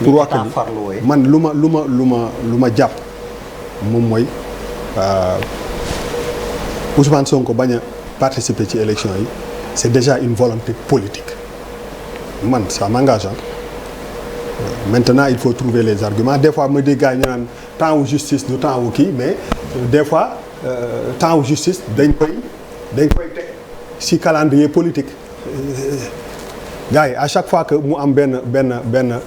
pour wax ni man lu ma jàpp moom mooy Ousmane Sonko bañ a participer ci élection yi c'est déjà une volonté politique man ça m'engage. Maintenant il faut trouver les arguments des fois ma dégg gars ñu naan temps wu justice du temps wu kii mais des fois temps wu justice dañ koy teg ci calendrier politique gars yi à chaque fois que mu am benn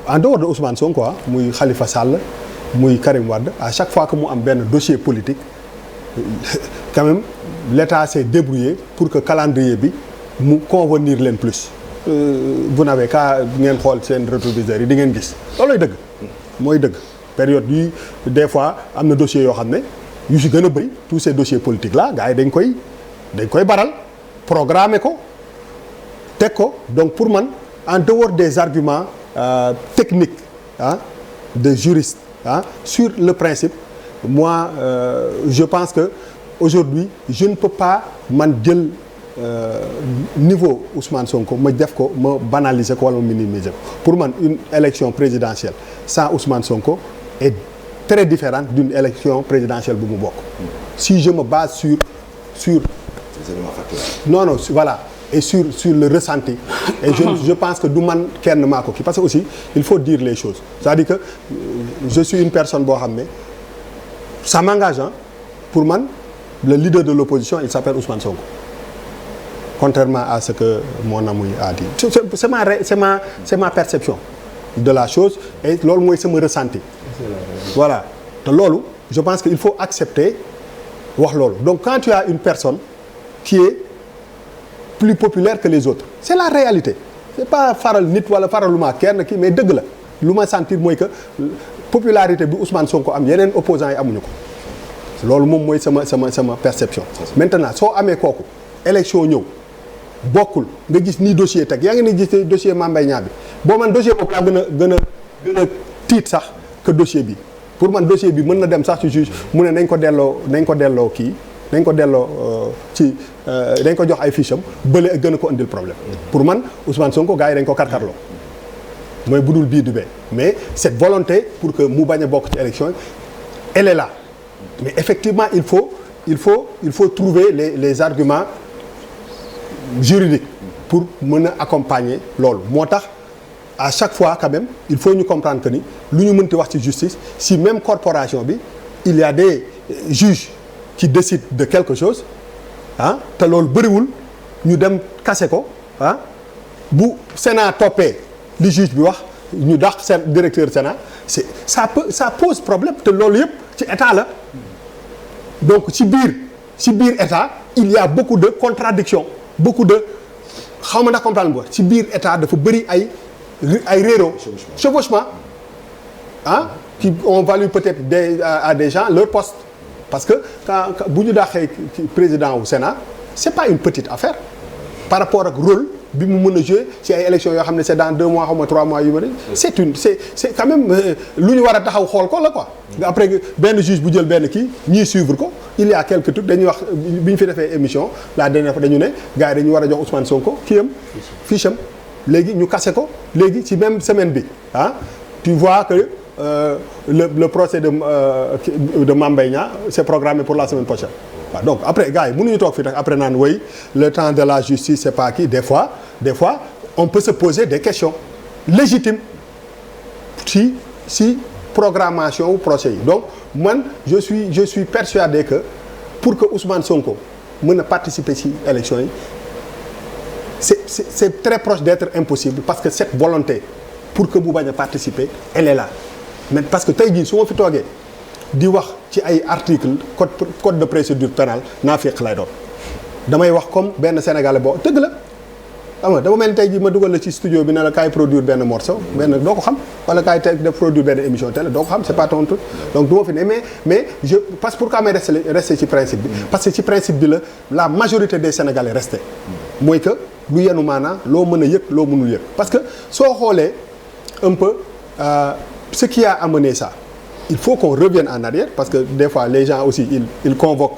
en dehors de Ousmane Sonko muy Khalifa Sall muy Karim Wade à chaque fois que mu am benn dossier politique quand même l'État s'est débrouillé pour que calendrier bi mu convenir leen plus. Vous n'avez qu'à ngeen xool seen rétroviseurs yi di ngeen gis loolooy dëgg mooy dëgg période yi des fois am na dossiers yoo xam ne yu si gën a bëri tous ces dossiers politiques là gars yi dañ koy baral programmer ko teg ko donc pour man en dehors des arguments techniques de juristes sur le principe moi je pense que aujourd'hui je ne peux pas man jël niveau Ousmane Sonko ma def ko ma banaliser ko wala ma minimiser ko pour man une élection présidentielle sans Ousmane Sonko est très différente d'une élection présidentielle bu mu bokk. Si je me base sur non voilà et sur le ressenti et je pense que du man kenn maa ko kii parce que aussi il faut dire les choses c'est-à-dire que je suis une personne boo xam ne ça m'engage pour man le leader de l'opposition il s'appelle Ousmane Sonko. Contrairement à ce que mon ami a dit c'est ma perception de la chose et loolu mooy sama ressenti voilà te loolu je pense qu'il faut accepter wax loolu donc quand tu as une personne qui est plus populaire que les autres c'est la réalité c'est pas faral nit wala faraluma kenn kii mais dëgg la lu ma sentir mooy que popularité bi Ousmane Sonko am yeneen opposants yi amuñu ko loolu moom mooy sama perception maintenant soo amee kooku élection ñëw bokkul nga gis ni dossier teg yaa ngi ni gis dossier Mame Mbaye Niang bi boo man dossier boobu laa gën a tiit sax que dossier bi pour man dossier bi mën na dem sax ci juge mu ne nañ ko delloo kii nañ ko delloo ci dañ ko jox ay fiche am bële gën a ko indil problème pour man Ousmane Sonko gars yi dañ ko karkarloo mooy budul bii du bee mais cette volonté pour que mu bañ a bokk ci élection elle est là mais effectivement il faut trouver les arguments juridique pour mën a accompagner loolu moo tax à chaque fois quand même il faut ñu comprendre que ni lu ñu mënti wax ci justice si même corporation bi il y a des juges qui décident de quelque chose te loolu bëriwul ñu dem kase ko bu Sénat toppee li juge bi wax ñu dàq seen directeur Sénat ça pose problème te loolu yëpp ci état la donc ci biir état il y a beaucoup de contradictions beaucoup de xaw ma ndax comprendre nga ci biir état dafa bëri ay réero chevauchement qui ont valu peut-être à des gens leur poste parce que quand bu ñu daaxee président au Sénat c'est pas une petite affaire par rapport ak rôle bi mu mën a jouer ci ay élections yoo xam ne c'est dans 2 mois xaw ma 3 mois yu bëri c'est quand même lu ñu war a taxaw xool ko la quoi après benn juge bu jël benn kii ñiy suivre ko il y a quelques trucs dañuy wax bi ñu fi defee émission la dernière fois dañu ne gars yi dañu war a jox Ousmane Sonko kii am fiche am léegi ñu kase ko léegi ci même semaine bi tu vois que le procès de Mame Mbaye Niang c'est programmé pour la semaine prochaine waaw donc après gars yi mënuñu toog fii nag après naan woy le temps de la justice c'est pas qui des fois on peut se poser des questions légitimes si programmation ou procès yi donc man je suis persuadé que pour que Ousmane Sonko mën a participer ci élection yi c'est très proche d'être impossible parce que cette volonté pour que mu bañ a participer elle est là mais parce que tey jii su ma fi toogee di wax ci ay article code de procédure pénale naafiq lay doon damay wax comme benn sénégalais boo dëgg la xam nga dama mel ni tey jii ma dugal la ci studio bi ne la kaay produire benn morceau benn doo ko xam wala kaay def produire benn émission télé doo ko xam c'est pas ton truc donc du ma fi ne mais je parce que pourquoi may resté ci principe bi parce que ci principe bi la majorité des sénégalais resté mooy que lu yenu maanaa loo mën a yëg loo mënul yëg parce que soo xoolee un peu ce qui a amené ça il faut qu'on revienne en arrière parce que des fois les gens aussi ils convoquent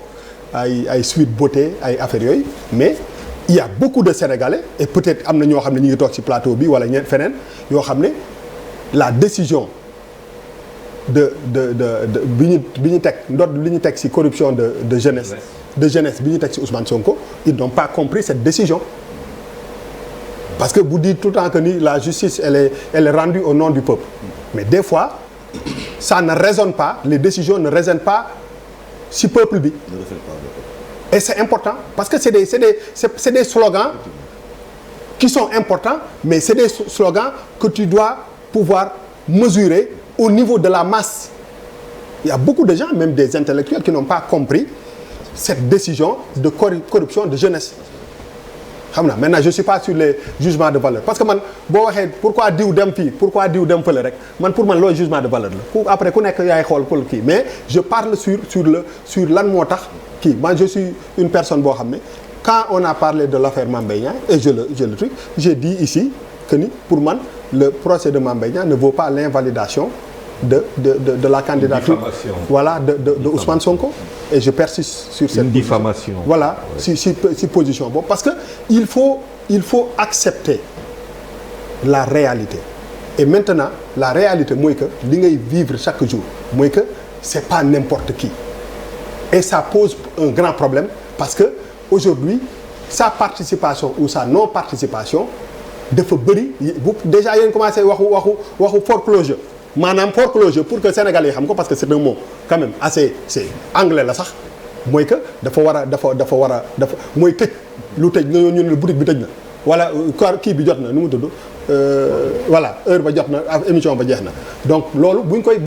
ay Sweet Beauté ay affaires yooyu mais il y a beaucoup de Sénégalais et peut-être am na ñoo xam ne ñu ngi toog ci plateau bi wala ñeent feneen yoo xam ne la décision de bi ñu teg li ñu teg ci corruption de jeunesse bi ñu teg ci Ousmane Sonko, ils n'ont pas compris cette décision. Parce que vous dites tout le temps que la justice elle est rendue au nom du peuple, mais des fois ça ne résonne pas, les décisions ne résonnent pas ci peuple bi. Et c'est important parce que c'est des slogans qui sont importants, mais c'est des slogans que tu dois pouvoir mesurer au niveau de la masse. Il y a beaucoup de gens, même des intellectuels, qui n'ont pas compris cette décision de corruption de jeunesse. Maintenant je suis pas sur les jugements de valeur parce que man boo waxee pourquoi diw dem fii pourquoi diw dem fële rek man pour man loolu jugement de valeur la après ku nekk yaay xool pour kii, mais je parle sur lan moo tax kii. Man je suis une personne boo xam ne quand on a parlé de l'affaire Mame Mbaye Niang et le truc, j'ai dit ici que ni pour man le procès de Mame Mbaye Niang ne vaut pas l'invalidation de la candidature de Ousmane Sonko, et je persiste sur cette diffamation. Voilà, si position bon, parce que il faut accepter la réalité. Et maintenant la réalité mooy que li ngay vivre chaque jour mooy que c'est pas n'importe qui, et ça pose un grand problème parce que aujourd'hui sa participation ou sa non participation dafa bëri. Déjà yéen commencé waxu foreclosure. Maanaam foreclosure pour que Sénégalais yi xam ko, parce que c'est un mot quand même assez, c'est anglais la sax, mooy que dafa war a mooy tëj lu tëj ñu ne boutique bi tëj na wala kii bi jot na nu mu tudd voilà heure ba jot na émission ba jeex na. Donc loolu buñ koy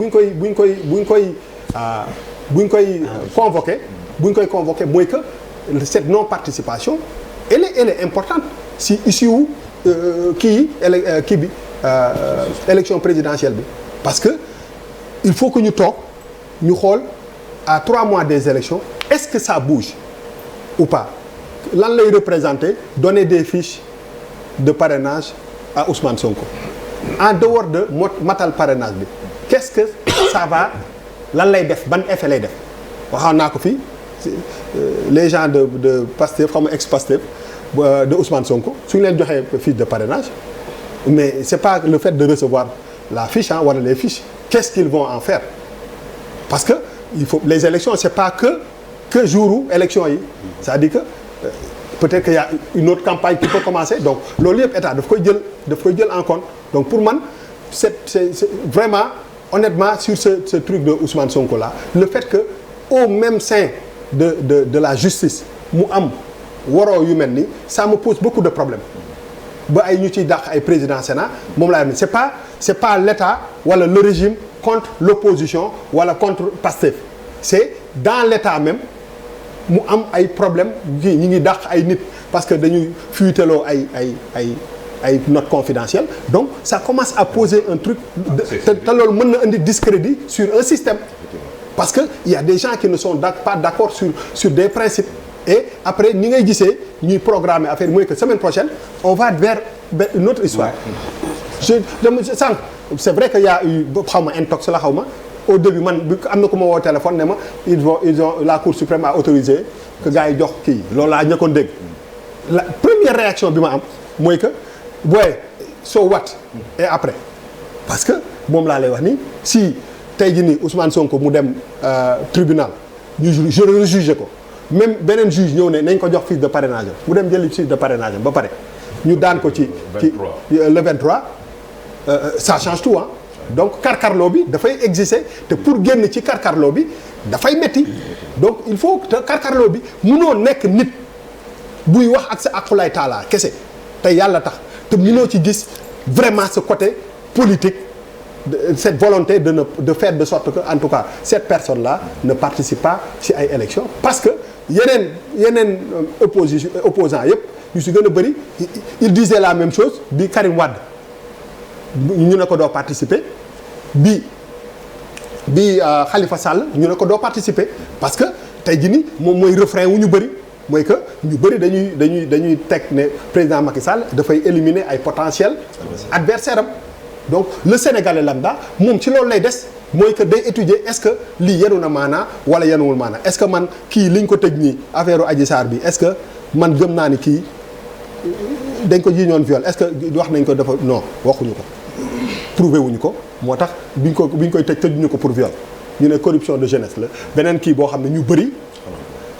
convoqué mooy que cette non participation elle est importante si issue wu kii bi élection présidentielle bi. Parce que il faut que ñu toog ñu xool à 3 mois des élections est-ce que ça bouge ou pas, lan lay représenter donner des fiches de parrainage à Ousmane Sonko en dehors de matal parrainage bi, qu'est-ce que ça va, lan lay def, ban effet lay def. Waxoon naa ko fii les gens de Pastef xaw ma ex-Pastef de Ousmane Sonko su ñu leen joxee fiche de parrainage, mais c'est pas le fait de recevoir la fiche wala les fiches, qu'est-ce qu'ils vont en faire? Parce que les élections c'est pas que jouru élection yi, c'est-à-dire que peut-être qu'il y a une autre campagne qui peut commencer, donc loolu yëpp état daf koy jël en compte. Donc pour man c'est vraiment honnêtement sur ce truc de Ousmane Sonko là, le fait que au même sein de la justice mu am waroo yu mel ni, ça me pose beaucoup de problèmes. Ba ay ñu ciy dàq ay président Sénat moom laa c'est pas l'État wala le régime contre l'opposition wala contre Pastef, c'est dans l'État même mu am ay problème ñi ngi dàq ay nit parce que dañuy fuiteloo ay notes confidentielles. Donc ça commence à poser un truc te loolu mën na indi discrédit sur un système, parce que il y a des gens qui ne sont pas d'accord sur des principes. Et après ni ngay gisee ñuy programmer affaire mooy que semaine prochaine on va vers une autre histoire. Sànq c'est vrai que y a eu xaw ma intox la xaw ma au début man am na ku ma woo téléphone ne ma ils ont la Cour suprême a autorisé que gars yi jox kii loolu laa ñëkkoon dégg. La première réaction bi ma am mooy que booy so what et après, parce que moom laa lay wax ni si tey jii nii Ousmane Sonko mu dem tribunal ñu rejuger ko. Même beneen juge ñëw ne nañ ko jox fiche de parrainage mu dem jëli fiche de parrainage ba pare ñu daan ko ci le 23, ça change tout hein. Donc karkarloo bi dafay exister te pour génn ci karkarloo bi dafay metti. Donc il faut que karkarloo bi munoo nekk nit buy wax ak sa aqulay taala kese te yàlla tax te munoo ci gis vraiment ce côté politique, cette volonté de faire de sorte que en tout cas cette personne là ne participe pas ci ay élections, parce que yeneen opposants yëpp yu si gën a bëri il disait la même chose bi Karim Wade ñu ne ko doo participer, bi Khalifa Sall ñu ne ko doo participer, parce que tey jii nii moom mooy refrain wu ñu bëri mooy que ñu bëri dañuy teg ne président Macky Sall dafay éliminer ay potentiels adversaires am. Donc le Sénégalais lambda moom ci loolu lay des mooy que day étudier est-ce que lii yenu na maanaa wala yenuwul maanaa, est-ce que man kii liñ ko tëj nii affaire Adji Sarr bi est-ce que man gëm naa ni kii dañ ko jiiñoon viol, est-ce que wax nañ ko dafa non waxuñu ko. prouvé wuñu ko moo tax bi ñu koy tëjuñu ko pour viol ñu ne corruption de jeunesse la beneen kii boo xam ne ñu bëri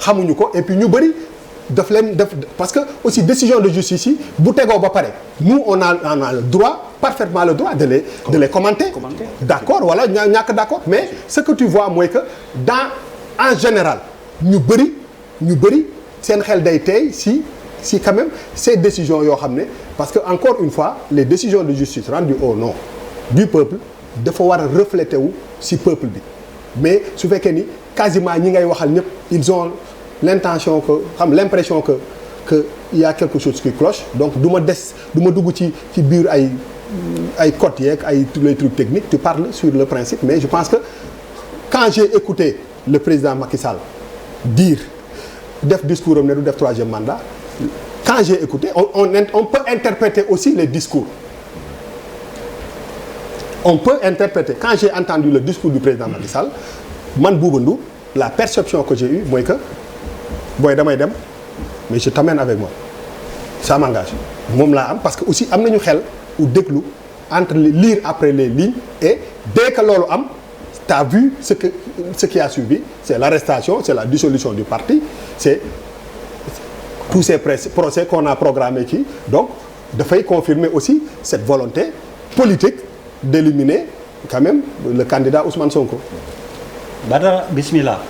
xamuñu ko et puis ñu bëri daf leen def parce que aussi décision de justice yi bu tegoo ba pare nous on a le droit parfaitement le droit de les commenter d'accord wala ñàkk d'accord mais ce que tu vois mooy que en général ñu bëri seen xel day teey si quand même ces décisions yoo xam ne parce que encore une fois les décisions de justice rendues au nom du peuple dafa war a refléter wu si peuple bi mais su fekkee ni quasiment ñi ngay waxal ñëpp ils ont l'impression que il y a quelque chose qui cloche donc du ma dugg ci biir ay codes yeeg tous les trucs techniques tu parles sur le principe mais je pense que quand j'ai écouté le président Macky Sall def discours am ne du def troisième mandat quand j'ai écouté on peut interpréter aussi les discours on peut interpréter quand j'ai entendu le discours du président Macky Sall man Bouba Ndour la perception que j'ai eue mooy que booy damay dem mais je t'amène avec moi ça m'engage moom laa am parce que aussi am nañu xel ou déglu entre lire après les lignes et dès que loolu am t'as vu ce qui a suivi c'est l'arrestation c'est la dissolution du parti c'est tous ces procès qu'on a programmés ci donc dafay confirmer aussi cette volonté politique d'éliminer quand même le candidat Ousmane Sonko. Badara bismillah.